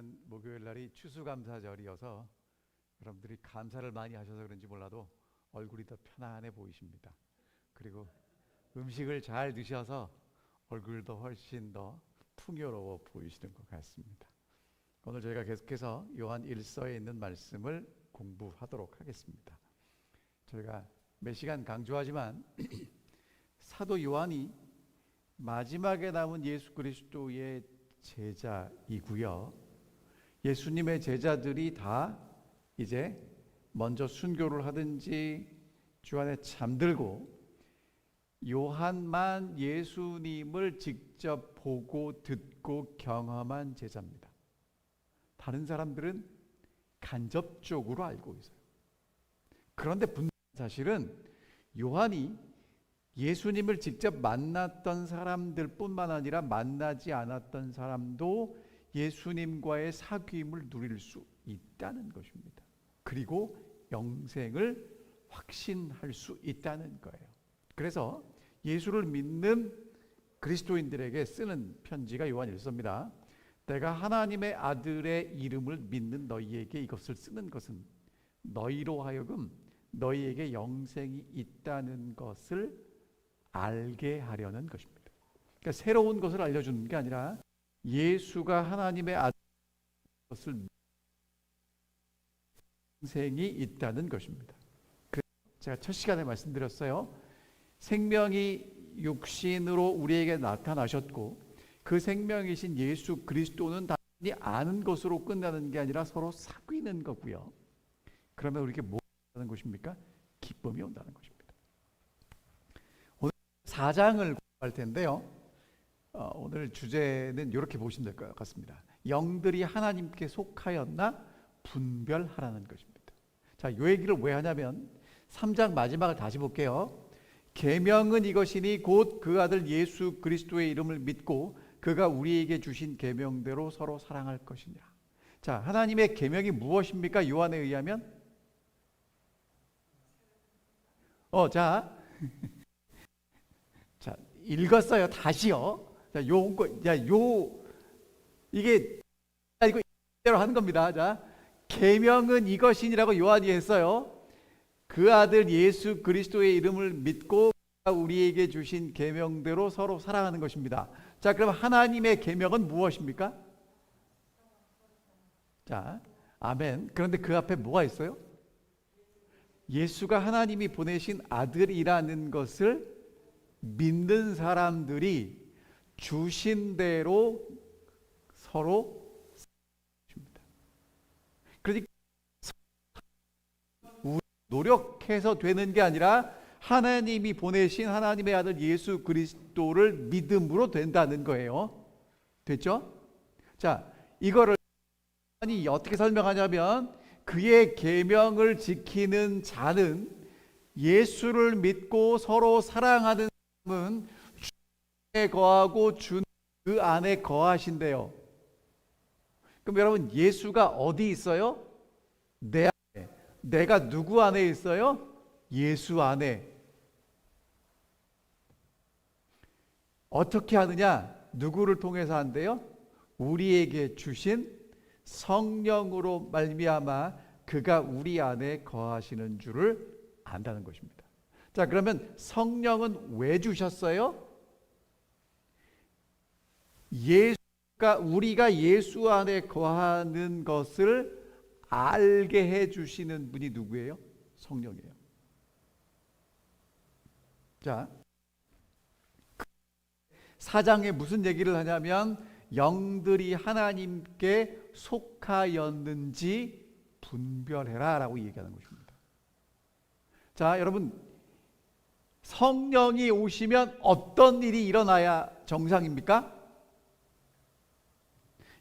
지난 목요일 날이 추수감사절이어서 여러분들이 감사를 많이 하셔서 그런지 몰라도 얼굴이 더 편안해 보이십니다. 그리고 음식을 잘 드셔서 얼굴도 훨씬 더 풍요로워 보이시는 것 같습니다. 오늘 저희가 계속해서 요한 1서에 있는 말씀을 공부하도록 하겠습니다. 저희가 몇 시간 강조하지만 사도 요한이 마지막에 남은 예수 그리스도의 제자이고요. 예수님의 제자들이 다 이제 먼저 순교를 하든지 주 안에 잠들고 요한만 예수님을 직접 보고 듣고 경험한 제자입니다. 다른 사람들은 간접적으로 알고 있어요. 그런데 분명한 사실은 요한이 예수님을 직접 만났던 사람들 뿐만 아니라 만나지 않았던 사람도 예수님과의 사귐을 누릴 수 있다는 것입니다. 그리고 영생을 확신할 수 있다는 거예요. 그래서 예수를 믿는 그리스도인들에게 쓰는 편지가 요한 1서입니다. 내가 하나님의 아들의 이름을 믿는 너희에게 이것을 쓰는 것은 너희로 하여금 너희에게 영생이 있다는 것을 알게 하려는 것입니다. 그러니까 새로운 것을 알려주는 게 아니라 예수가 하나님의 아들인 것을 영생이 있다는 것입니다. 그래서 제가 첫 시간에 말씀드렸어요. 생명이 육신으로 우리에게 나타나셨고 그 생명이신 예수 그리스도는 단순히 아는 것으로 끝나는 게 아니라 서로 사귀는 거고요. 그러면 우리에게 뭐가 온다는 것입니까? 기쁨이 온다는 것입니다. 오늘 4장을 공부할 텐데요. 오늘 주제는 이렇게 보시면 될 것 같습니다. 영들이 하나님께 속하였나 분별하라는 것입니다. 자, 이 얘기를 왜 하냐면 3장 마지막을 다시 볼게요. 계명은 이것이니 곧 그 아들 예수 그리스도의 이름을 믿고 그가 우리에게 주신 계명대로 서로 사랑할 것이니라. 자, 하나님의 계명이 무엇입니까? 요한에 의하면 자, 읽었어요. 다시요. 자, 이게 이대로 하는 겁니다. 자, 계명은 이것이니라고 요한이 했어요. 그 아들 예수 그리스도의 이름을 믿고 우리에게 주신 계명대로 서로 사랑하는 것입니다. 자, 그럼 하나님의 계명은 무엇입니까? 자, 아멘. 그런데 그 앞에 뭐가 있어요? 예수가 하나님이 보내신 아들이라는 것을 믿는 사람들이 주신 대로 서로 사랑합니다. 그러니까 노력해서 되는 게 아니라 하나님이 보내신 하나님의 아들 예수 그리스도를 믿음으로 된다는 거예요. 됐죠? 자, 이거를 어떻게 설명하냐면 그의 계명을 지키는 자는 예수를 믿고 서로 사랑하는 사람은 주 안에 거하고 주는 그 안에 거하신대요. 그럼 여러분, 예수가 어디 있어요? 내 안에. 내가 누구 안에 있어요? 예수 안에. 어떻게 하느냐? 누구를 통해서 한대요? 우리에게 주신 성령으로 말미암아 그가 우리 안에 거하시는 줄을 안다는 것입니다. 자, 그러면 성령은 왜 주셨어요? 우리가 예수 안에 거하는 것을 알게 해 주시는 분이 누구예요? 성령이에요. 자, 4장에 무슨 얘기를 하냐면 영들이 하나님께 속하였는지 분별해라 라고 얘기하는 것입니다. 자, 여러분, 성령이 오시면 어떤 일이 일어나야 정상입니까?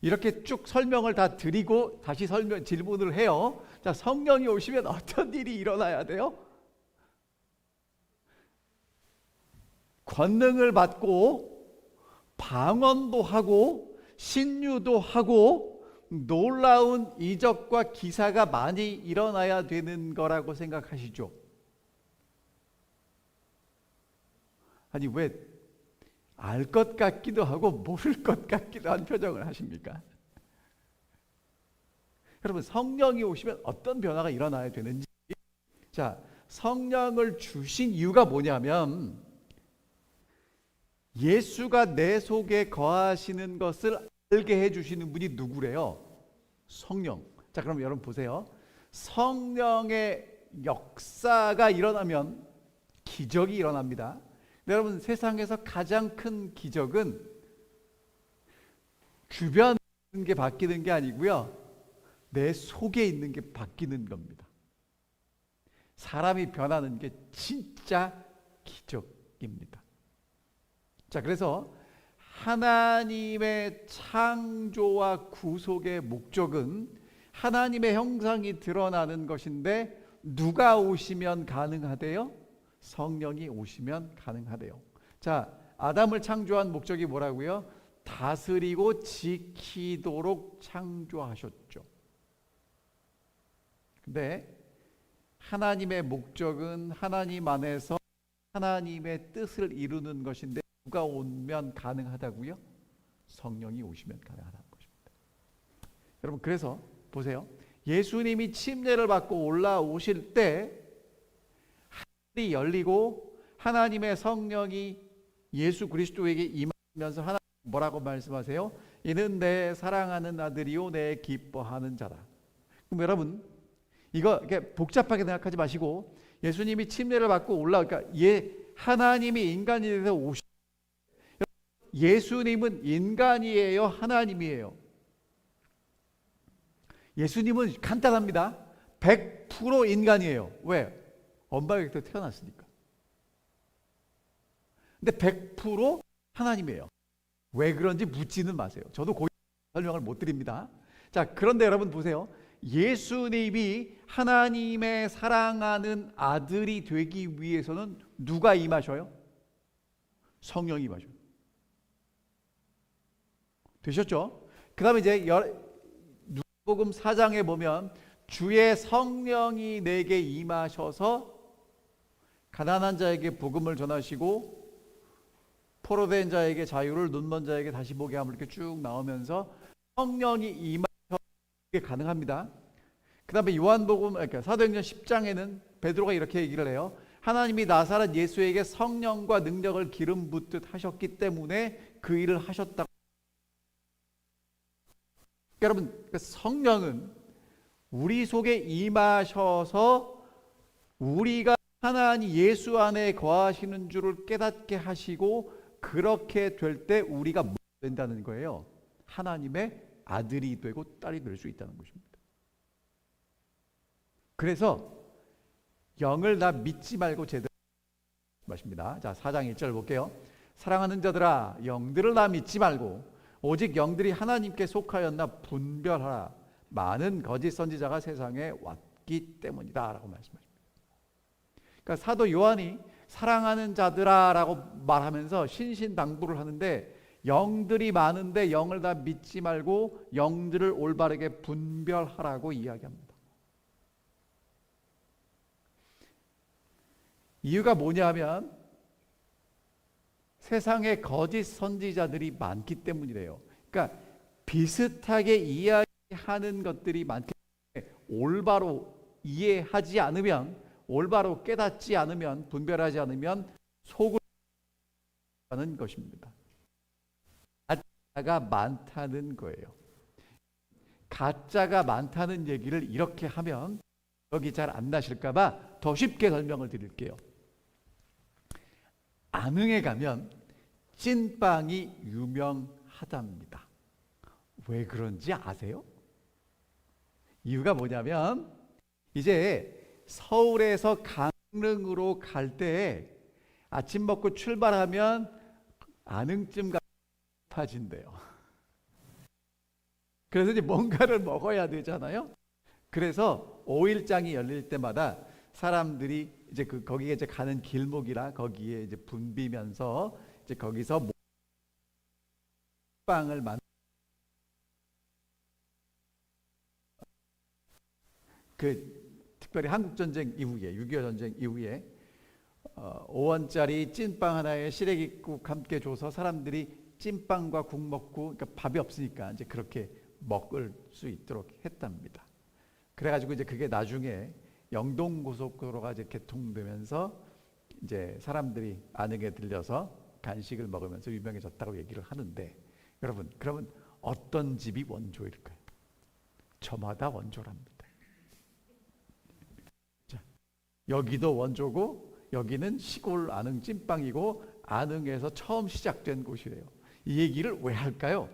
이렇게 쭉 설명을 다 드리고 다시 질문을 해요. 자, 성령이 오시면 어떤 일이 일어나야 돼요? 권능을 받고 방언도 하고 신유도 하고 놀라운 이적과 기사가 많이 일어나야 되는 거라고 생각하시죠? 아니, 왜 알 것 같기도 하고 모를 것 같기도 한 표정을 하십니까? 여러분, 성령이 오시면 어떤 변화가 일어나야 되는지. 자, 성령을 주신 이유가 뭐냐면 예수가 내 속에 거하시는 것을 알게 해주시는 분이 누구래요? 성령. 자, 그럼 여러분 보세요. 성령의 역사가 일어나면 기적이 일어납니다. 여러분, 세상에서 가장 큰 기적은 주변에 있는 게 바뀌는 게 아니고요, 내 속에 있는 게 바뀌는 겁니다. 사람이 변하는 게 진짜 기적입니다. 자, 그래서 하나님의 창조와 구속의 목적은 하나님의 형상이 드러나는 것인데 누가 오시면 가능하대요? 성령이 오시면 가능하대요. 자, 아담을 창조한 목적이 뭐라고요? 다스리고 지키도록 창조하셨죠. 근데 하나님의 목적은 하나님 안에서 하나님의 뜻을 이루는 것인데 누가 오면 가능하다고요? 성령이 오시면 가능하다는 것입니다. 여러분, 그래서 보세요. 예수님이 침례를 받고 올라오실 때 하늘이 열리고 하나님의 성령이 예수 그리스도에게 임하면서 하나님 뭐라고 말씀하세요? 이는 내 사랑하는 아들이요 내 기뻐하는 자라. 그럼 여러분, 이거 이렇게 복잡하게 생각하지 마시고 예수님이 침례를 받고 그러니까 하나님이 인간이 돼서 오시. 예수님은 인간이에요, 하나님이에요? 예수님은 간단합니다. 100% 인간이에요. 왜? 엄마에게서 태어났으니까. 근데 100% 하나님이에요. 왜 그런지 묻지는 마세요. 저도 거의 설명을 못 드립니다. 자, 그런데 여러분 보세요. 예수님이 하나님의 사랑하는 아들이 되기 위해서는 누가 임하셔요? 성령이 임하셔요. 되셨죠? 그 다음에 이제 누가복음 4장에 보면 주의 성령이 내게 임하셔서 가난한 자에게 복음을 전하시고 포로된 자에게 자유를, 눈먼 자에게 다시 보게 함을, 이렇게 쭉 나오면서 성령이 임하셔서 이게 가능합니다. 그 다음에 요한복음, 그러니까 사도행전 10장에는 베드로가 이렇게 얘기를 해요. 하나님이 나사렛 예수에게 성령과 능력을 기름 붓듯 하셨기 때문에 그 일을 하셨다고. 여러분, 성령은 우리 속에 임하셔서 우리가 하나님 예수 안에 거하시는 줄을 깨닫게 하시고, 그렇게 될 때 우리가 뭐 된다는 거예요? 하나님의 아들이 되고 딸이 될 수 있다는 것입니다. 그래서 영을 다 믿지 말고 제대로 말씀입니다. 자, 4장 1절 볼게요. 사랑하는 자들아, 영들을 다 믿지 말고 오직 영들이 하나님께 속하였나 분별하라. 많은 거짓 선지자가 세상에 왔기 때문이다 라고 말씀하십니다. 그러니까 사도 요한이 사랑하는 자들아 라고 말하면서 신신당부를 하는데, 영들이 많은데 영을 다 믿지 말고 영들을 올바르게 분별하라고 이야기합니다. 이유가 뭐냐면 세상에 거짓 선지자들이 많기 때문이래요. 그러니까 비슷하게 이야기하는 것들이 많기 때문에 올바로 이해하지 않으면, 올바로 깨닫지 않으면, 분별하지 않으면 속을 하는 것입니다. 가짜가 많다는 거예요. 가짜가 많다는 얘기를 이렇게 하면 여기 잘 안 나실까 봐 더 쉽게 설명을 드릴게요. 안흥에 가면 찐빵이 유명하답니다. 왜 그런지 아세요? 이유가 뭐냐면 이제 서울에서 강릉으로 갈 때 아침 먹고 출발하면 안흥쯤 가파진대요. 그래서 이제 뭔가를 먹어야 되잖아요. 그래서 5일장이 열릴 때마다 사람들이 이제 거기에 이제 가는 길목이라 거기에 이제 붐비면서 이제 거기서 빵을 특별히 한국 전쟁 이후에 6.25 전쟁 이후에 5원짜리 찐빵 하나에 시래기국 함께 줘서 사람들이 찐빵과 국 먹고, 그러니까 밥이 없으니까 이제 그렇게 먹을 수 있도록 했답니다. 그래가지고 이제 그게 나중에 영동고속도로가 이제 개통되면서 이제 사람들이 안흥에 들려서 간식을 먹으면서 유명해졌다고 얘기를 하는데, 여러분 그러면 어떤 집이 원조일까요? 저마다 원조랍니다. 자, 여기도 원조고 여기는 시골 안흥 찐빵이고 안흥에서 처음 시작된 곳이래요. 이 얘기를 왜 할까요?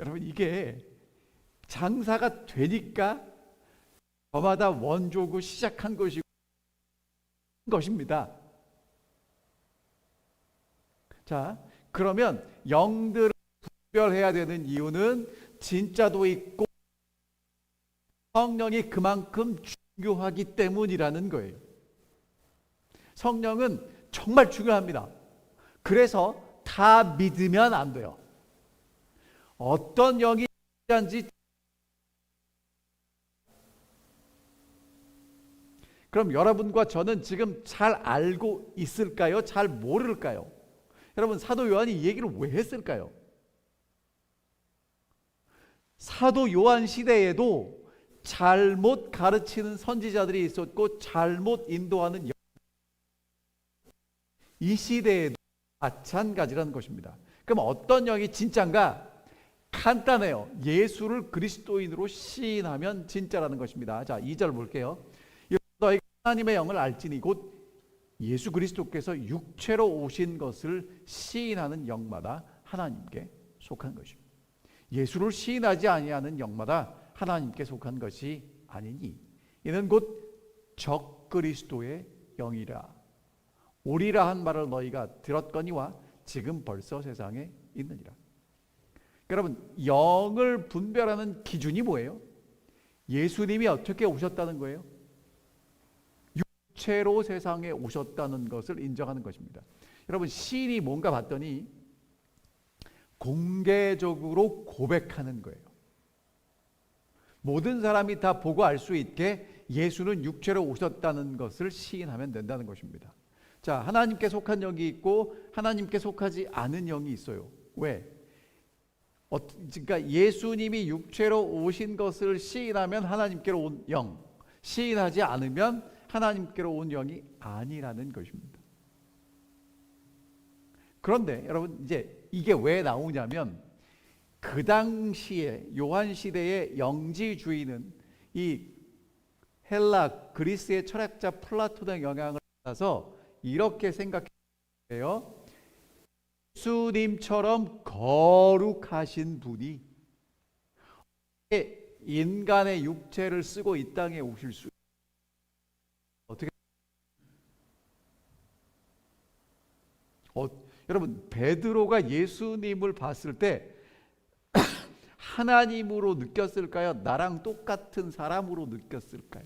여러분 이게 장사가 되니까 저마다 원조고 시작한 것입니다. 자, 그러면 영들을 분별해야 되는 이유는 진짜도 있고 성령이 그만큼 중요하기 때문이라는 거예요. 성령은 정말 중요합니다. 그래서 다 믿으면 안 돼요. 어떤 영이 진짜인지. 그럼 여러분과 저는 지금 잘 알고 있을까요? 잘 모를까요? 여러분 사도 요한이 이 얘기를 왜 했을까요? 사도 요한 시대에도 잘못 가르치는 선지자들이 있었고 잘못 인도하는 이 시대에도 마찬가지라는 것입니다. 그럼 어떤 영이 진짜인가? 간단해요. 예수를 그리스도인으로 시인하면 진짜라는 것입니다. 자, 2절 볼게요. 너희가 하나님의 영을 알지니 곧 예수 그리스도께서 육체로 오신 것을 시인하는 영마다 하나님께 속한 것입니다. 예수를 시인하지 아니하는 영마다 하나님께 속한 것이 아니니 이는 곧 적그리스도의 영이라 오리라 한 말을 너희가 들었거니와 지금 벌써 세상에 있느니라. 여러분 영을 분별하는 기준이 뭐예요? 예수님이 어떻게 오셨다는 거예요? 육체로 세상에 오셨다는 것을 인정하는 것입니다. 여러분 시인이 뭔가 봤더니 공개적으로 고백하는 거예요. 모든 사람이 다 보고 알 수 있게 예수는 육체로 오셨다는 것을 시인하면 된다는 것입니다. 자, 하나님께 속한 영이 있고 하나님께 속하지 않은 영이 있어요. 왜? 그러니까 예수님이 육체로 오신 것을 시인하면 하나님께로 온 영, 시인하지 않으면 하나님께로 온 영이 아니라는 것입니다. 그런데 여러분 이제 이게 왜 나오냐면 그 당시에 요한 시대의 영지주의는 이 헬라 그리스의 철학자 플라톤의 영향을 받아서 이렇게 생각해요. 예수님처럼 거룩하신 분이 인간의 육체를 쓰고 이 땅에 오실 수 어떻게 여러분 베드로가 예수님을 봤을 때 하나님으로 느꼈을까요? 나랑 똑같은 사람으로 느꼈을까요?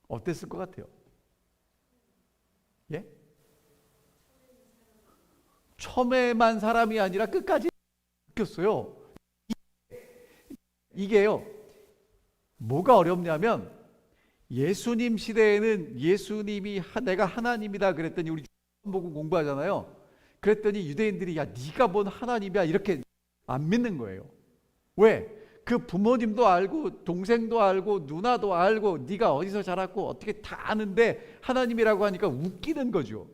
어땠을 것 같아요? 예? 처음에만 사람이 아니라 끝까지 느꼈어요. 이게요. 뭐가 어렵냐면 예수님 시대에는 예수님이 내가 하나님이다 그랬더니 우리 보고 공부하잖아요. 그랬더니 유대인들이 야 네가 뭔 하나님이야 이렇게 안 믿는 거예요. 왜? 그 부모님도 알고 동생도 알고 누나도 알고 네가 어디서 자랐고 어떻게 다 아는데 하나님이라고 하니까 웃기는 거죠.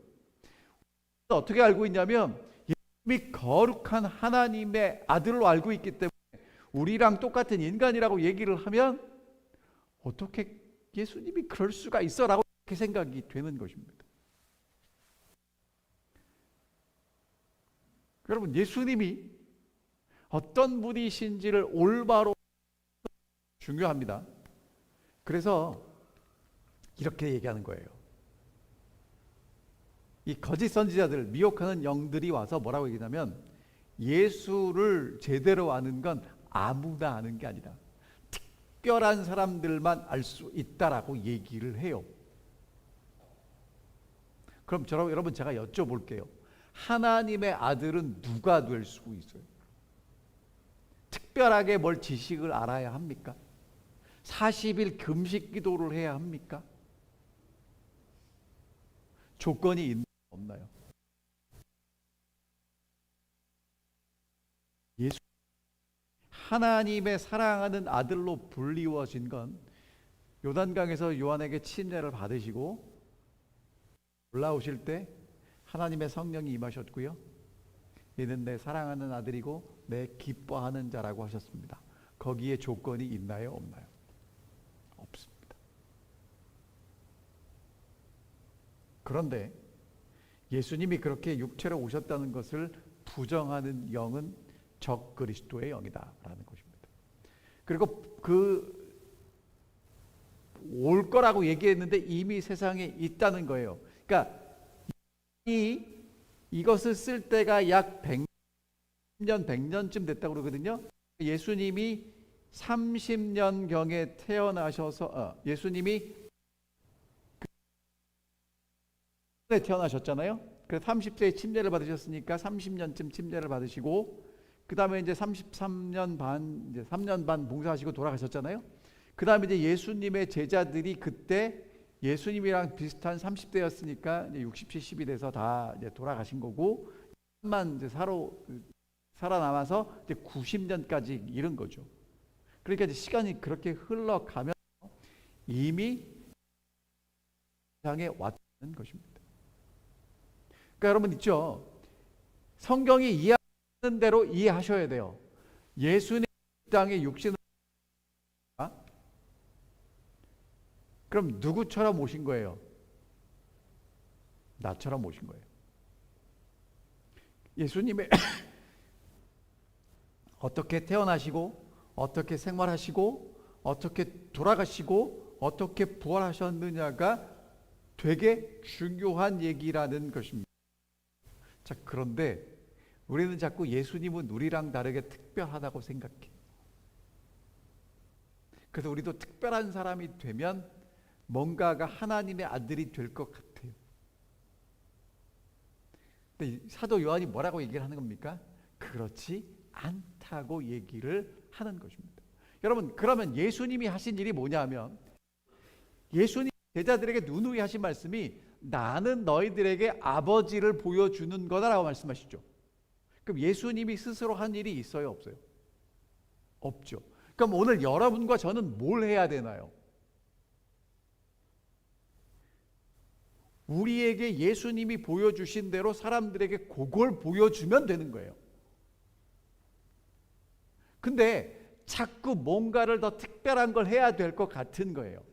어떻게 알고 있냐면 예수님이 거룩한 하나님의 아들로 알고 있기 때문에 우리랑 똑같은 인간이라고 얘기를 하면 어떻게 예수님이 그럴 수가 있어라고 이렇게 생각이 되는 것입니다. 여러분 예수님이 어떤 분이신지를 올바로 중요합니다. 그래서 이렇게 얘기하는 거예요. 이 거짓 선지자들 미혹하는 영들이 와서 뭐라고 얘기하냐면 예수를 제대로 아는 건 아무나 아는 게 아니라 특별한 사람들만 알 수 있다라고 얘기를 해요. 그럼 여러분 제가 여쭤볼게요. 하나님의 아들은 누가 될 수 있어요? 특별하게 뭘 지식을 알아야 합니까? 40일 금식 기도를 해야 합니까? 조건이 있나요? 없나요? 예수 하나님의 사랑하는 아들로 불리워진 건 요단강에서 요한에게 침례를 받으시고 올라오실 때 하나님의 성령이 임하셨고요. 이는 내 사랑하는 아들이고 내 기뻐하는 자라고 하셨습니다. 거기에 조건이 있나요? 없나요? 없습니다. 그런데 예수님이 그렇게 육체로 오셨다는 것을 부정하는 영은 적 그리스도의 영이다라는 것입니다. 그리고 그 올 거라고 얘기했는데 이미 세상에 있다는 거예요. 그러니까 이것을 쓸 때가 약 100년, 100년쯤 됐다고 그러거든요. 예수님이 30년경에 태어나셔서 예수님이 태어나셨잖아요. 그래서 30세에 침례를 받으셨으니까 30년쯤 침례를 받으시고 그 다음에 이제 33년 반, 이제 3년 반 봉사하시고 돌아가셨잖아요. 그 다음에 이제 예수님의 제자들이 그때 예수님이랑 비슷한 30대였으니까 이제 60, 70이 돼서 다 이제 돌아가신 거고, 만 이제 살아남아서 이제 90년까지 이른 거죠. 그러니까 이제 시간이 그렇게 흘러가면 이미 세상에 왔다는 것입니다. 그러니까 여러분 있죠. 성경이 이해하는 대로 이해하셔야 돼요. 예수님 땅에 육신을 그럼 누구처럼 오신 거예요? 나처럼 오신 거예요. 예수님의 어떻게 태어나시고 어떻게 생활하시고 어떻게 돌아가시고 어떻게 부활하셨느냐가 되게 중요한 얘기라는 것입니다. 자, 그런데 우리는 자꾸 예수님은 우리랑 다르게 특별하다고 생각해. 그래서 우리도 특별한 사람이 되면 뭔가가 하나님의 아들이 될 것 같아요. 근데 사도 요한이 뭐라고 얘기를 하는 겁니까? 그렇지 않다고 얘기를 하는 것입니다. 여러분, 그러면 예수님이 하신 일이 뭐냐면 예수님 제자들에게 누누이 하신 말씀이 나는 너희들에게 아버지를 보여주는 거다라고 말씀하시죠. 그럼 예수님이 스스로 한 일이 있어요, 없어요? 없죠. 그럼 오늘 여러분과 저는 뭘 해야 되나요? 우리에게 예수님이 보여주신 대로 사람들에게 그걸 보여주면 되는 거예요. 근데 자꾸 뭔가를 더 특별한 걸 해야 될 것 같은 거예요.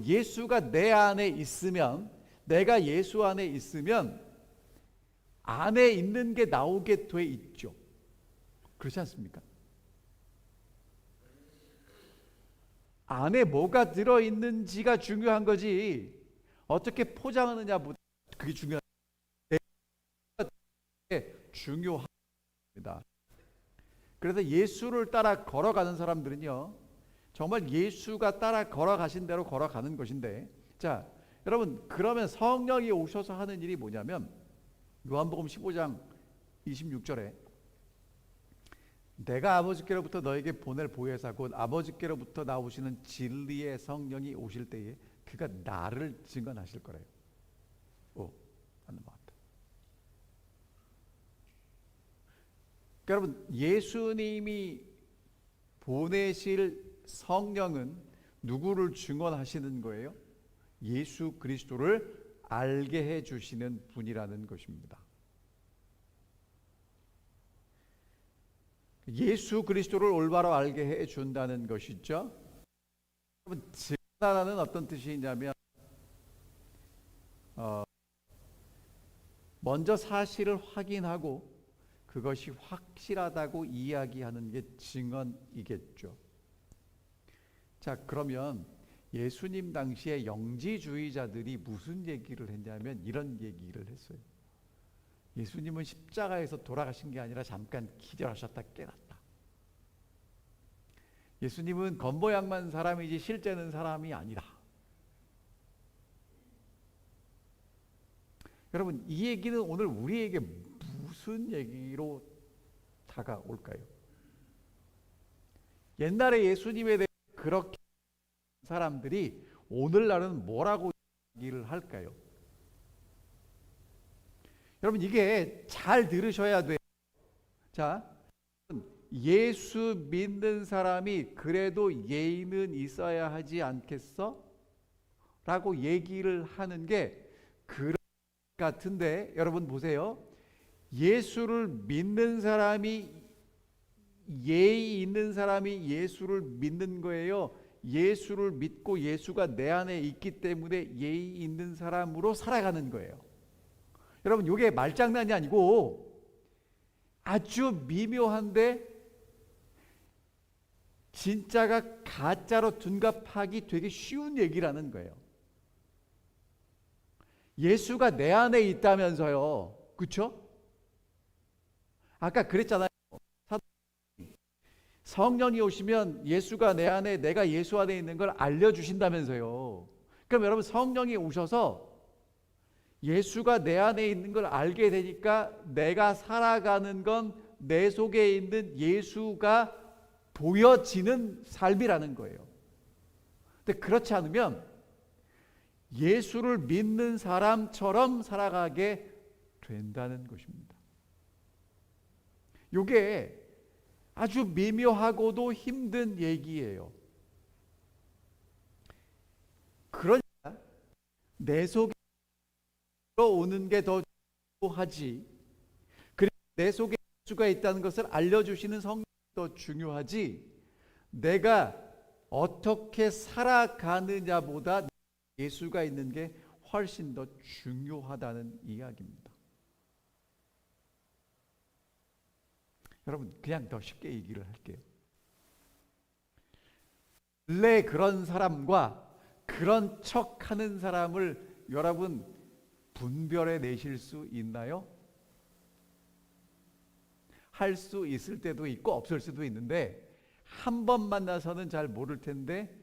예수가 내 안에 있으면, 내가 예수 안에 있으면 안에 있는 게 나오게 돼 있죠. 그렇지 않습니까? 안에 뭐가 들어있는지가 중요한 거지 어떻게 포장하느냐보다 그게 중요합니다. 그래서 예수를 따라 걸어가는 사람들은요 정말 예수가 따라 걸어가신 대로 걸어가는 것인데, 자 여러분, 그러면 성령이 오셔서 하는 일이 뭐냐면 요한복음 15장 26절에 내가 아버지께로부터 너에게 보낼 보혜사 곧 아버지께로부터 나오시는 진리의 성령이 오실 때에 그가 나를 증언하실 거래요. 맞는 것 같다. 그러니까 여러분, 예수님이 보내실 성령은 누구를 증언하시는 거예요? 예수 그리스도를 알게 해주시는 분이라는 것입니다. 예수 그리스도를 올바로 알게 해준다는 것이죠. 여러분, 증언하라는 어떤 뜻이냐면 먼저 사실을 확인하고 그것이 확실하다고 이야기하는 게 증언이겠죠. 자, 그러면 예수님 당시에 영지주의자들이 무슨 얘기를 했냐면 이런 얘기를 했어요. 예수님은 십자가에서 돌아가신 게 아니라 잠깐 기절하셨다 깨났다. 예수님은 겉모양만 사람이지 실제는 사람이 아니다. 여러분, 이 얘기는 오늘 우리에게 무슨 얘기로 다가올까요? 옛날에 예수님에 대해 그렇게 사람들이 오늘날은 뭐라고 얘기를 할까요? 여러분, 이게 잘 들으셔야 돼요. 자, 예수 믿는 사람이 그래도 예의는 있어야 하지 않겠어? 라고 얘기를 하는 게 그런 것 같은데, 여러분 보세요. 예수를 믿는 사람이, 예의 있는 사람이 예수를 믿는 거예요? 예수를 믿고 예수가 내 안에 있기 때문에 예의 있는 사람으로 살아가는 거예요. 여러분, 이게 말장난이 아니고 아주 미묘한데 진짜가 가짜로 둔갑하기 되게 쉬운 얘기라는 거예요. 예수가 내 안에 있다면서요. 그렇죠? 아까 그랬잖아요. 성령이 오시면 예수가 내 안에, 내가 예수 안에 있는 걸 알려주신다면서요. 그럼 여러분, 성령이 오셔서 예수가 내 안에 있는 걸 알게 되니까 내가 살아가는 건 내 속에 있는 예수가 보여지는 삶이라는 거예요. 근데 그렇지 않으면 예수를 믿는 사람처럼 살아가게 된다는 것입니다. 이게 아주 미묘하고도 힘든 얘기예요. 그러니까 내 속에 오는 게 더 중요하지, 그리고 내 속에 예수가 있다는 것을 알려주시는 성령이 더 중요하지, 내가 어떻게 살아가느냐보다 예수가 있는 게 훨씬 더 중요하다는 이야기입니다. 여러분, 그냥 더 쉽게 얘기를 할게요. 원래 그런 사람과 그런 척하는 사람을 여러분 분별해 내실 수 있나요? 할 수 있을 때도 있고 없을 수도 있는데, 한 번 만나서는 잘 모를 텐데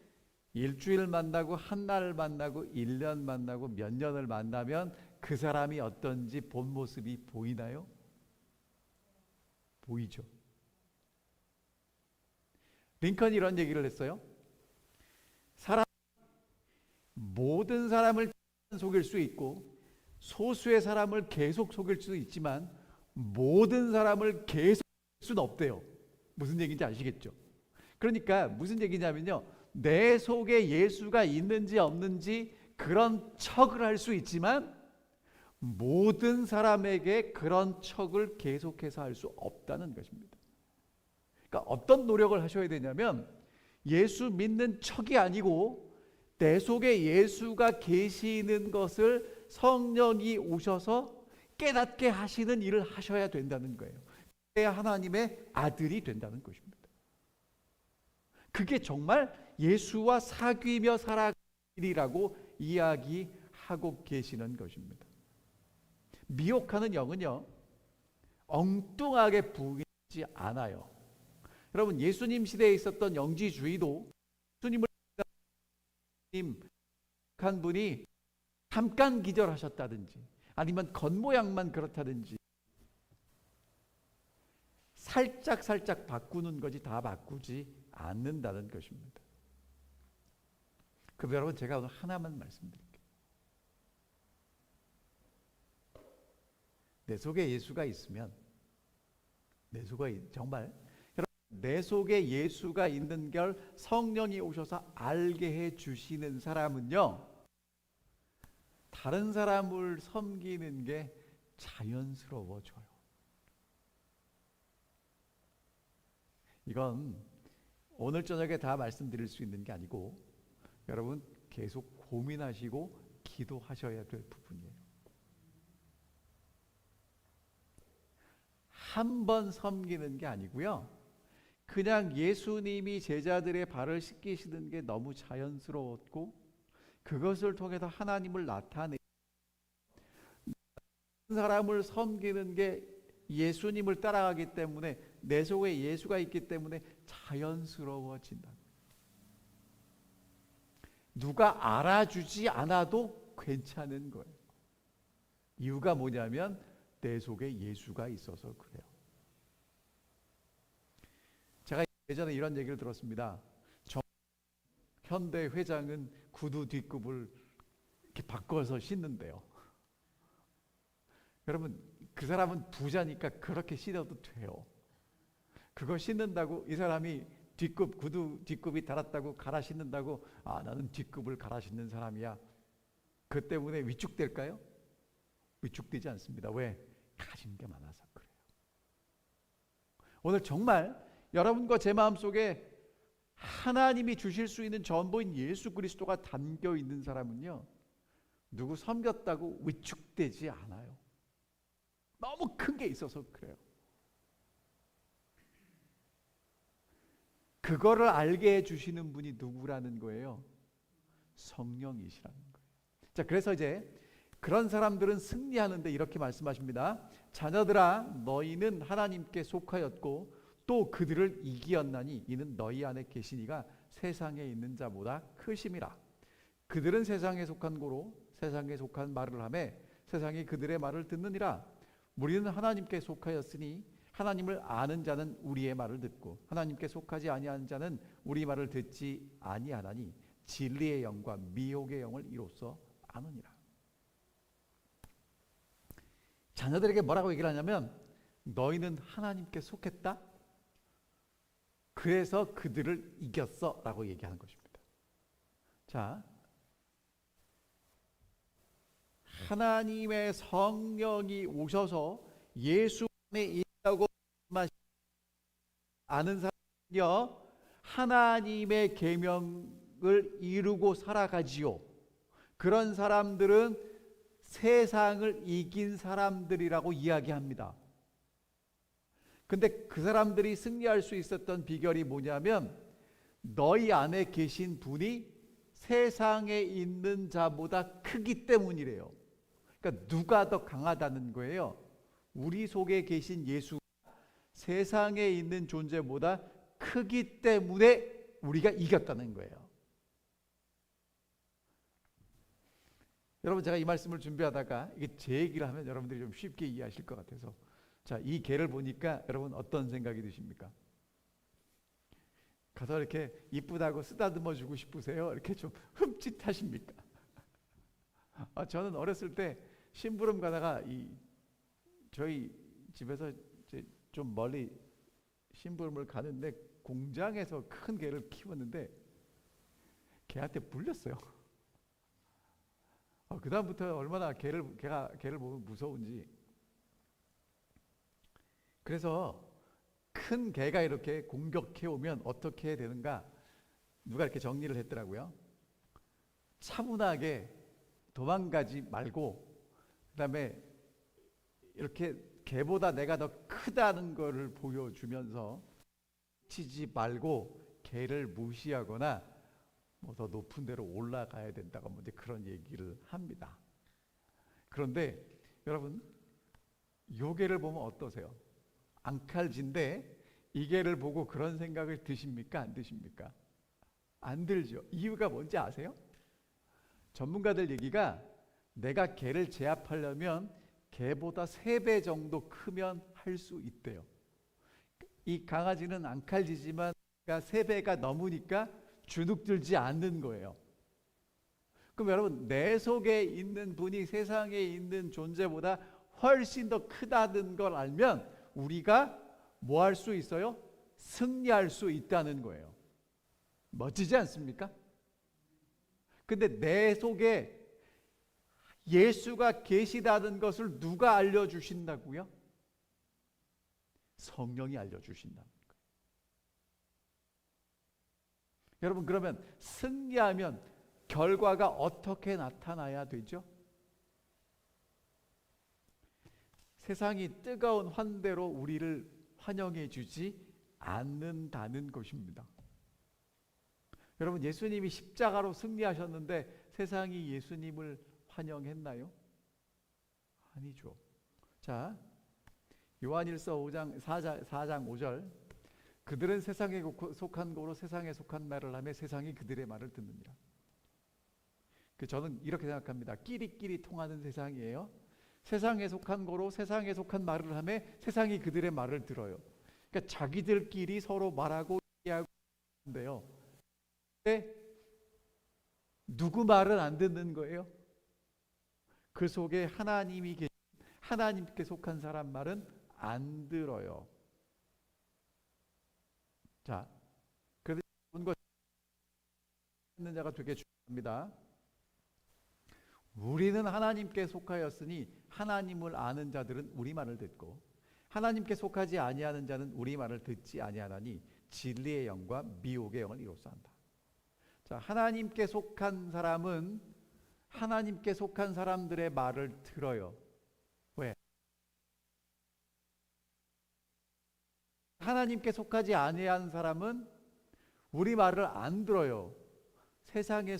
일주일 만나고 한 달 만나고 1년 만나고 몇 년을 만나면 그 사람이 어떤지 본 모습이 보이나요? 보이죠. 링컨이 이런 얘기를 했어요. 모든 사람을 속일 수 있고 소수의 사람을 계속 속일 수도 있지만 모든 사람을 계속 속일 수는 없대요. 무슨 얘기인지 아시겠죠? 그러니까 무슨 얘기냐면요, 내 속에 예수가 있는지 없는지 그런 척을 할 수 있지만 모든 사람에게 그런 척을 계속해서 할 수 없다는 것입니다. 그러니까 어떤 노력을 하셔야 되냐면, 예수 믿는 척이 아니고 내 속에 예수가 계시는 것을 성령이 오셔서 깨닫게 하시는 일을 하셔야 된다는 거예요. 그래야 하나님의 아들이 된다는 것입니다. 그게 정말 예수와 사귀며 살아가는 일이라고 이야기하고 계시는 것입니다. 미혹하는 영은요, 엉뚱하게 부인하지 않아요. 여러분, 예수님 시대에 있었던 영지주의도 예수님을 한 분이 잠깐 기절하셨다든지 아니면 겉모양만 그렇다든지 살짝 바꾸는 거지 다 바꾸지 않는다는 것입니다. 그럼 여러분, 제가 오늘 하나만 말씀드릴게요. 내 속에 예수가 있으면, 내 속에 정말 내 속에 예수가 있는 걸 성령이 오셔서 알게 해 주시는 사람은요, 다른 사람을 섬기는 게 자연스러워져요. 이건 오늘 저녁에 다 말씀드릴 수 있는 게 아니고 여러분 계속 고민하시고 기도하셔야 될 부분이에요. 한 번 섬기는 게 아니고요, 그냥 예수님이 제자들의 발을 씻기시는 게 너무 자연스러웠고 그것을 통해서 하나님을 나타내 사람을 섬기는 게 예수님을 따라가기 때문에 내 속에 예수가 있기 때문에 자연스러워진다. 누가 알아주지 않아도 괜찮은 거예요. 이유가 뭐냐면 내 속에 예수가 있어서 그래요. 제가 예전에 이런 얘기를 들었습니다. 현대 회장은 구두 뒷굽을 이렇게 바꿔서 신는데요. 여러분, 그 사람은 부자니까 그렇게 신어도 돼요. 그거 신는다고 이 사람이 뒷굽 구두 뒷굽이 닳았다고 갈아 신는다고 나는 뒷굽을 갈아 신는 사람이야. 그 때문에 위축될까요? 위축되지 않습니다. 왜? 가진 게 많아서 그래요. 오늘 정말 여러분과 제 마음속에 하나님이 주실 수 있는 전부인 예수 그리스도가 담겨 있는 사람은요, 누구 섬겼다고 위축되지 않아요. 너무 큰 게 있어서 그래요. 그거를 알게 해주시는 분이 누구라는 거예요? 성령이시라는 거예요. 자, 그래서 이제 그런 사람들은 승리하는데 이렇게 말씀하십니다. 자녀들아, 너희는 하나님께 속하였고 또 그들을 이기었나니 이는 너희 안에 계신 이가 세상에 있는 자보다 크심이라. 그들은 세상에 속한 고로 세상에 속한 말을 하며 세상이 그들의 말을 듣느니라. 우리는 하나님께 속하였으니 하나님을 아는 자는 우리의 말을 듣고 하나님께 속하지 아니하는 자는 우리 말을 듣지 아니하나니 진리의 영과 미혹의 영을 이로써 아느니라. 자녀들에게 뭐라고 얘기를 하냐면 너희는 하나님께 속했다. 그래서 그들을 이겼어 라고 얘기하는 것입니다. 자, 하나님의 성령이 오셔서 예수 안에 있다고 아는 사람은요, 하나님의 계명을 이루고 살아가지요. 그런 사람들은 세상을 이긴 사람들이라고 이야기합니다. 근데 그 사람들이 승리할 수 있었던 비결이 뭐냐면 너희 안에 계신 분이 세상에 있는 자보다 크기 때문이래요. 그러니까 누가 더 강하다는 거예요? 우리 속에 계신 예수가 세상에 있는 존재보다 크기 때문에 우리가 이겼다는 거예요. 여러분, 제가 이 말씀을 준비하다가 이게 제 얘기를 하면 여러분들이 좀 쉽게 이해하실 것 같아서, 자, 이 개를 보니까 여러분 어떤 생각이 드십니까? 가서 이렇게 이쁘다고 쓰다듬어 주고 싶으세요? 이렇게 좀 흠칫하십니까? 저는 어렸을 때 심부름 가다가 저희 집에서 이제 좀 멀리 심부름을 가는데 공장에서 큰 개를 키웠는데 개한테 물렸어요. 그 다음부터 얼마나 개를 보면 무서운지. 그래서 큰 개가 이렇게 공격해 오면 어떻게 해야 되는가? 누가 이렇게 정리를 했더라고요. 차분하게 도망가지 말고, 그다음에 이렇게 개보다 내가 더 크다는 거를 보여주면서 치지 말고 개를 무시하거나 뭐 더 높은 데로 올라가야 된다고 뭐 이제 그런 얘기를 합니다. 그런데 여러분, 요 개를 보면 어떠세요? 앙칼진데 이 개를 보고 그런 생각을 드십니까? 안 드십니까? 안 들죠. 이유가 뭔지 아세요? 전문가들 얘기가 내가 개를 제압하려면 개보다 3배 정도 크면 할 수 있대요. 이 강아지는 앙칼지지만 3배가 넘으니까 주눅들지 않는 거예요. 그럼 여러분, 내 속에 있는 분이 세상에 있는 존재보다 훨씬 더 크다는 걸 알면 우리가 뭐 할 수 있어요? 승리할 수 있다는 거예요. 멋지지 않습니까? 근데 내 속에 예수가 계시다는 것을 누가 알려주신다고요? 성령이 알려주신다는 거예요. 여러분, 그러면 승리하면 결과가 어떻게 나타나야 되죠? 세상이 뜨거운 환대로 우리를 환영해 주지 않는다는 것입니다. 여러분, 예수님이 십자가로 승리하셨는데 세상이 예수님을 환영했나요? 아니죠. 자, 요한일서 4장 5절, 그들은 세상에 속한 고로 세상에 속한 말을 하며 세상이 그들의 말을 듣느니라. 저는 이렇게 생각합니다. 끼리끼리 통하는 세상이에요. 세상에 속한 고로 세상에 속한 말을 하며 세상이 그들의 말을 들어요. 그러니까 자기들끼리 서로 말하고 얘기하고 하는데요. 근데 누구 말은 안 듣는 거예요? 그 속에 하나님이 계신, 하나님께 속한 사람 말은 안 들어요. 자, 그래서 여러분과 있는 자가 되게 중요합니다. 우리는 하나님께 속하였으니 하나님을 아는 자들은 우리 말을 듣고 하나님께 속하지 아니하는 자는 우리 말을 듣지 아니하나니 진리의 영과 미혹의 영을 이로써 한다. 자, 하나님께 속한 사람은 하나님께 속한 사람들의 말을 들어요. 왜? 하나님께 속하지 아니한 사람은 우리 말을 안 들어요. 세상에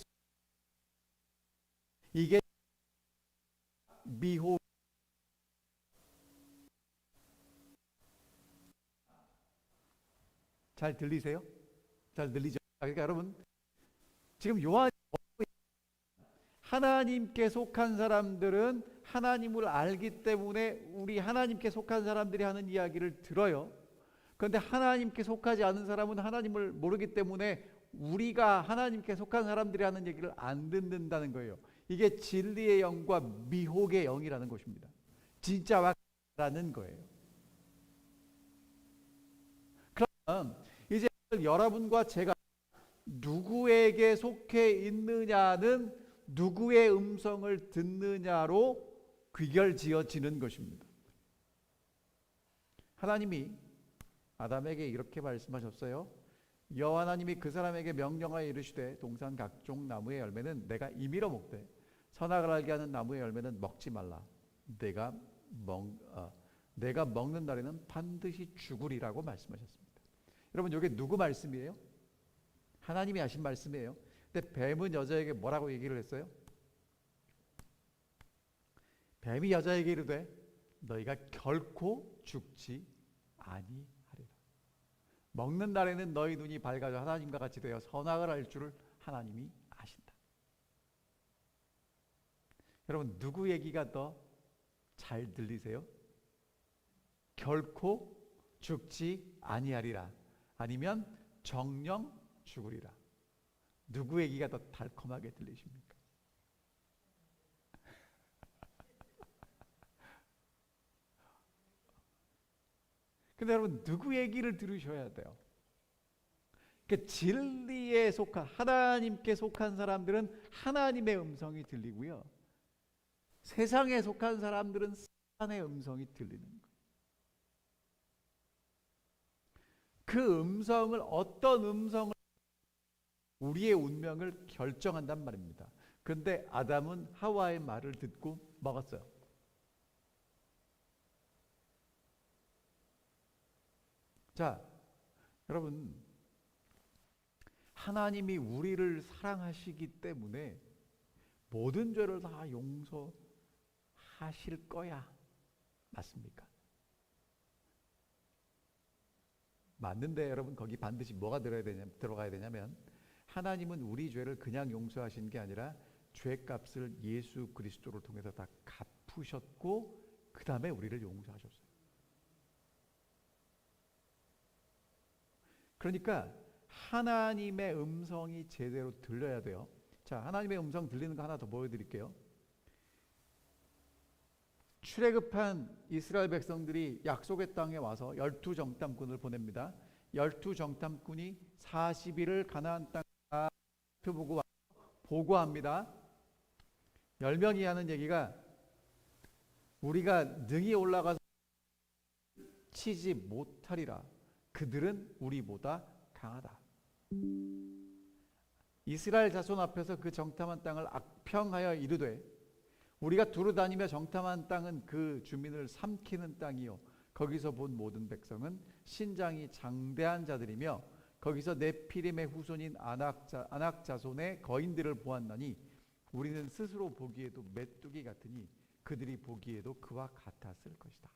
이게 미혹. 잘 들리세요? 잘 들리죠? 그러니까 여러분 지금 요한 하나님께 속한 사람들은 하나님을 알기 때문에 우리 하나님께 속한 사람들이 하는 이야기를 들어요. 그런데 하나님께 속하지 않은 사람은 하나님을 모르기 때문에 우리가 하나님께 속한 사람들이 하는 얘기를 안 듣는다는 거예요. 이게 진리의 영과 미혹의 영이라는 것입니다. 진짜와 가짜라는 거예요. 그럼 이제 여러분과 제가 누구에게 속해 있느냐는 누구의 음성을 듣느냐로 귀결지어지는 것입니다. 하나님이 아담에게 이렇게 말씀하셨어요. 여호와 하나님이 그 사람에게 명령하여 이르시되 동산 각종 나무의 열매는 내가 임의로 먹되 선악을 알게 하는 나무의 열매는 먹지 말라. 내가 먹는 날에는 반드시 죽으리라고 말씀하셨습니다. 여러분 이게 누구 말씀이에요? 하나님이 하신 말씀이에요. 근데 뱀은 여자에게 뭐라고 얘기를 했어요? 뱀이 여자에게 이르되 너희가 결코 죽지 아니하리라. 먹는 날에는 너희 눈이 밝아져 하나님과 같이 되어 선악을 알 줄을 하나님이 아신다. 여러분 누구 얘기가 더 잘 들리세요? 결코 죽지 아니하리라 아니면 정령 죽으리라. 누구 얘기가 더 달콤하게 들리십니까? 근데 여러분 누구 얘기를 들으셔야 돼요? 그 진리에 속한 하나님께 속한 사람들은 하나님의 음성이 들리고요. 세상에 속한 사람들은 사탄의 음성이 들리는 거예요. 그 음성을 어떤 음성을 우리의 운명을 결정한단 말입니다. 그런데 아담은 하와의 말을 듣고 먹었어요. 자, 여러분 하나님이 우리를 사랑하시기 때문에 모든 죄를 다 용서하실 거야. 맞습니까? 맞는데 여러분 거기 반드시 뭐가 들어가야 되냐면 하나님은 우리 죄를 그냥 용서하신 게 아니라 죄값을 예수 그리스도를 통해서 다 갚으셨고 그 다음에 우리를 용서하셨어요. 그러니까 하나님의 음성이 제대로 들려야 돼요. 자, 하나님의 음성 들리는 거 하나 더 보여드릴게요. 출애굽한 이스라엘 백성들이 약속의 땅에 와서 12정탐꾼을 보냅니다. 12정탐꾼이 40일을 가나안 땅 보고 보고합니다. 10명이 하는 얘기가 우리가 능히 올라가서 치지 못하리라. 그들은 우리보다 강하다. 이스라엘 자손 앞에서 그 정탐한 땅을 악평하여 이르되 우리가 두루 다니며 정탐한 땅은 그 주민을 삼키는 땅이요 거기서 본 모든 백성은 신장이 장대한 자들이며 거기서 네피림의 후손인 아낙 자손의 거인들을 보았나니 우리는 스스로 보기에도 메뚜기 같으니 그들이 보기에도 그와 같았을 것이다.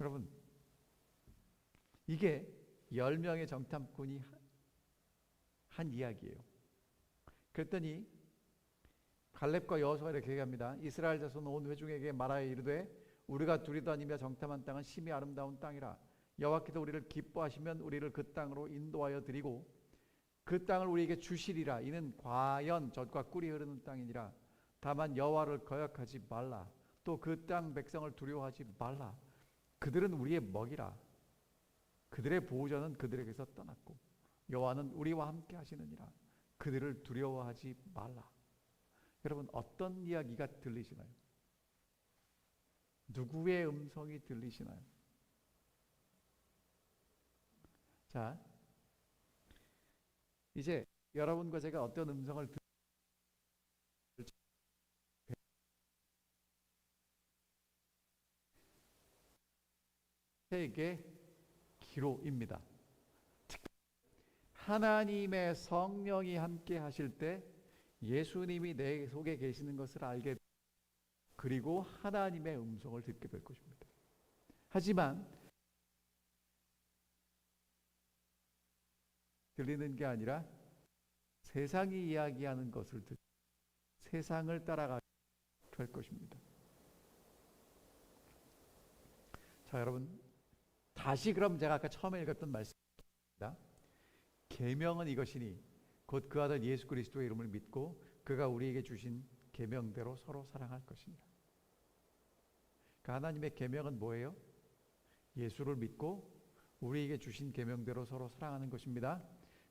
여러분 이게 10명의 정탐꾼이 한 이야기예요. 그랬더니 갈렙과 여호수아가 이렇게 얘기합니다. 이스라엘 자손 온 회중에게 말하여 이르되 우리가 둘이 다니며 정탐한 땅은 심히 아름다운 땅이라 여호와께서 우리를 기뻐하시면 우리를 그 땅으로 인도하여 드리고 그 땅을 우리에게 주시리라. 이는 과연 젖과 꿀이 흐르는 땅이니라. 다만 여호와를 거역하지 말라. 또 그 땅 백성을 두려워하지 말라. 그들은 우리의 먹이라. 그들의 보호자는 그들에게서 떠났고 여호와는 우리와 함께 하시느니라. 그들을 두려워하지 말라. 여러분, 어떤 이야기가 들리시나요? 누구의 음성이 들리시나요? 자, 이제 여러분과 제가 어떤 음성을 들을지 세계 기로입니다. 하나님의 성령이 함께 하실 때 예수님이 내 속에 계시는 것을 알게, 그리고 하나님의 음성을 듣게 될 것입니다. 하지만 들리는 게 아니라 세상이 이야기하는 것을 듣고 세상을 따라가게 될 것입니다. 자, 여러분, 다시 그럼 제가 아까 처음에 읽었던 말씀입니다. 계명은 이것이니 곧 그 아들 예수 그리스도의 이름을 믿고 그가 우리에게 주신 계명대로 서로 사랑할 것이니라. 그 하나님의 계명은 뭐예요? 예수를 믿고 우리에게 주신 계명대로 서로 사랑하는 것입니다.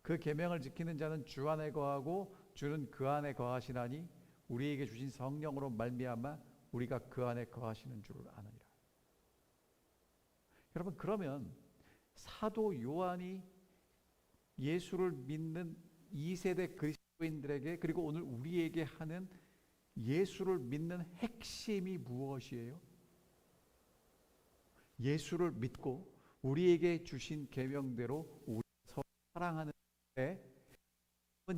그 계명을 지키는 자는 주 안에 거하고 주는 그 안에 거하시나니 우리에게 주신 성령으로 말미암아 우리가 그 안에 거하시는 줄을 아느니라. 여러분, 그러면 사도 요한이 예수를 믿는 2세대 그리스도인들에게, 그리고 오늘 우리에게 하는 예수를 믿는 핵심이 무엇이에요? 예수를 믿고 우리에게 주신 계명대로 우리 서로 사랑하는 때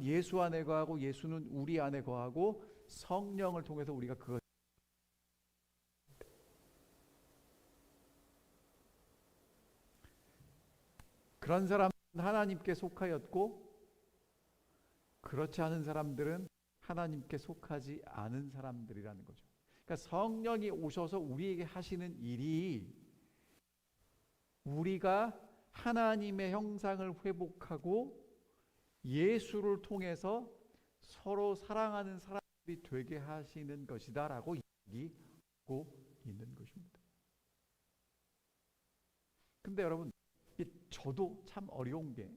예수 안에 거하고 예수는 우리 안에 거하고 성령을 통해서 우리가 그것, 그런 사람은 하나님께 속하였고 그렇지 않은 사람들은 하나님께 속하지 않은 사람들이라는 거죠. 그러니까 성령이 오셔서 우리에게 하시는 일이 우리가 하나님의 형상을 회복하고 예수를 통해서 서로 사랑하는 사람들이 되게 하시는 것이다라고 얘기하고 있는 것입니다. 근데 여러분, 저도 참 어려운 게,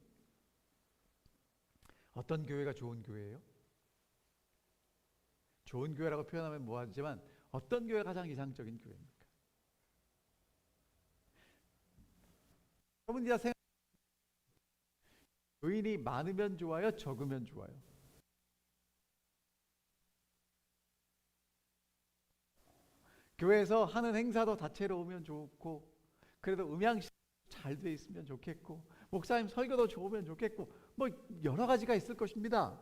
어떤 교회가 좋은 교회예요? 좋은 교회라고 표현하면 뭐하지만 어떤 교회가 가장 이상적인 교회입니까? 여러분, 이제 생각, 교인이 많으면 좋아요? 적으면 좋아요? 교회에서 하는 행사도 다채로우면 좋고, 그래도 음향실 잘 돼 있으면 좋겠고, 목사님 설교도 좋으면 좋겠고, 뭐 여러 가지가 있을 것입니다.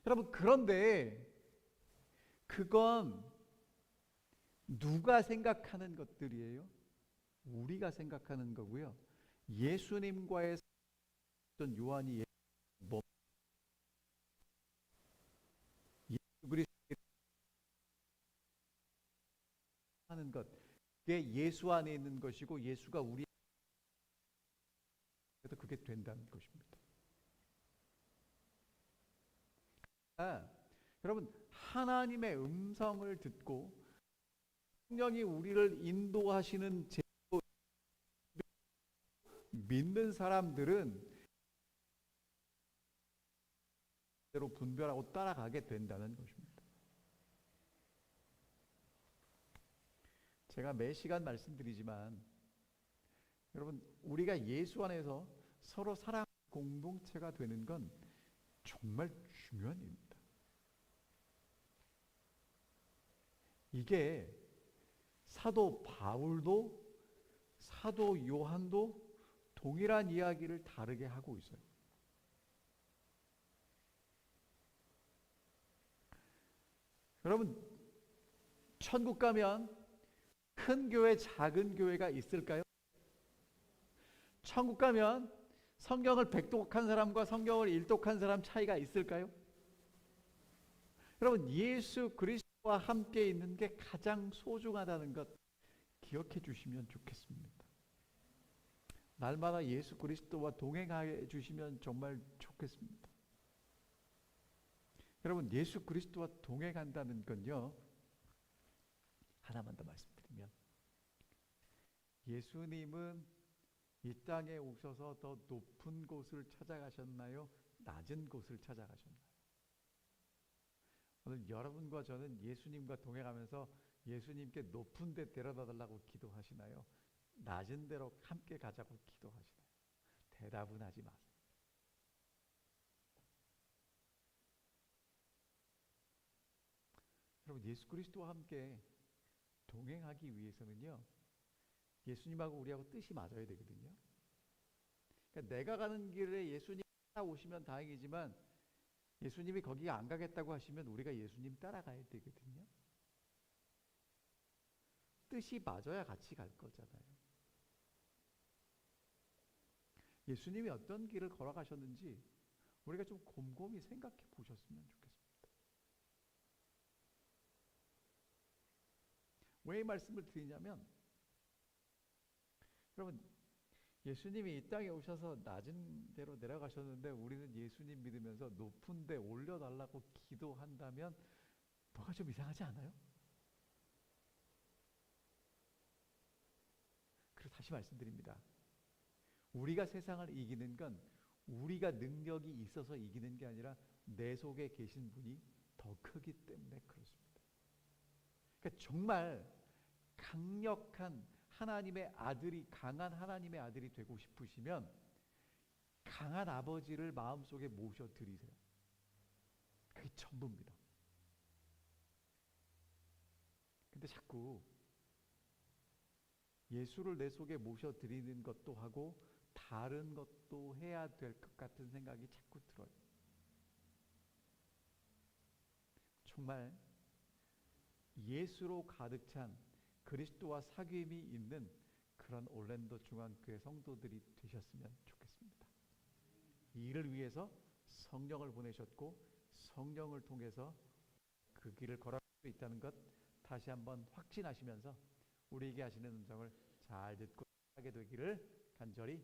여러분, 그런데 그건 누가 생각하는 것들이에요? 우리가 생각하는 거고요. 예수님과의 어떤 요한이 뭐 예수 그리스도 하는 것, 그게 예수 안에 있는 것이고 예수가 우리 안에서 그게 된다는 것입니다. 여러분, 하나님의 음성을 듣고 성령이 우리를 인도하시는 제도 믿는 사람들은 대로 분별하고 따라가게 된다는 것입니다. 제가 매 시간 말씀드리지만 여러분, 우리가 예수 안에서 서로 사랑 공동체가 되는 건 정말 중요한 일입니다. 이게 사도 바울도 사도 요한도 동일한 이야기를 다르게 하고 있어요. 여러분, 천국 가면 큰 교회, 작은 교회가 있을까요? 천국 가면 성경을 백독한 사람과 성경을 일독한 사람 차이가 있을까요? 여러분, 예수 그리스도와 함께 있는 게 가장 소중하다는 것 기억해 주시면 좋겠습니다. 날마다 예수 그리스도와 동행해 주시면 정말 좋겠습니다. 여러분, 예수 그리스도와 동행한다는 건요, 하나만 더 말씀드리면, 예수님은 이 땅에 오셔서 더 높은 곳을 찾아가셨나요? 낮은 곳을 찾아가셨나요? 오늘 여러분과 저는 예수님과 동행하면서 예수님께 높은 데 데려다 달라고 기도하시나요? 낮은 데로 함께 가자고 기도하시나요? 대답은 하지 마세요. 여러분, 예수 그리스도와 함께 동행하기 위해서는요, 예수님하고 우리하고 뜻이 맞아야 되거든요. 그러니까 내가 가는 길에 예수님 따라오시면 다행이지만 예수님이 거기 안 가겠다고 하시면 우리가 예수님 따라가야 되거든요. 뜻이 맞아야 같이 갈 거잖아요. 예수님이 어떤 길을 걸어가셨는지 우리가 좀 곰곰이 생각해 보셨으면 좋겠습니다. 왜 이 말씀을 드리냐면, 여러분, 예수님이 이 땅에 오셔서 낮은 데로 내려가셨는데 우리는 예수님 믿으면서 높은 데 올려달라고 기도한다면 뭐가 좀 이상하지 않아요? 그래서 다시 말씀드립니다. 우리가 세상을 이기는 건 우리가 능력이 있어서 이기는 게 아니라 내 속에 계신 분이 더 크기 때문에 그렇습니다. 그러니까 정말 강력한 하나님의 아들이, 강한 하나님의 아들이 되고 싶으시면 강한 아버지를 마음속에 모셔드리세요. 그게 전부입니다. 근데 자꾸 예수를 내 속에 모셔드리는 것도 하고 다른 것도 해야 될 것 같은 생각이 자꾸 들어요. 정말 예수로 가득 찬 그리스도와 사귐이 있는 그런 올랜도 중앙교회 성도들이 되셨으면 좋겠습니다. 이 일을 위해서 성령을 보내셨고 성령을 통해서 그 길을 걸어갈 수 있다는 것 다시 한번 확신하시면서 우리에게 하시는 음성을 잘 듣고 하게 되기를 간절히